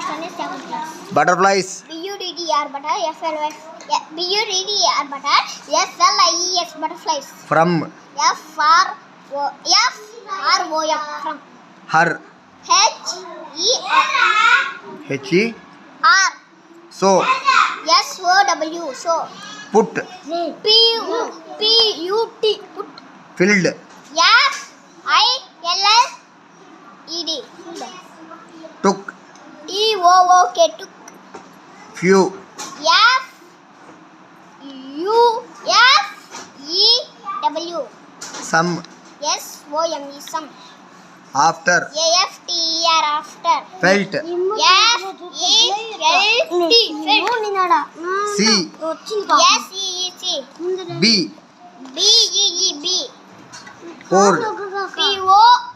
next one is 7th class. Butterflies. BUDDR butter FLY. BUDDR butter FLIES butterflies. From. FROM from. Her. HER. So. SOW so. Put. PUT put. Filled. FILLED. Took. TOOK took. Few. FUFEW Some. SOME some. After. AFTER after. Felt. FELT See. SEEC B. BEEB Pour. POUR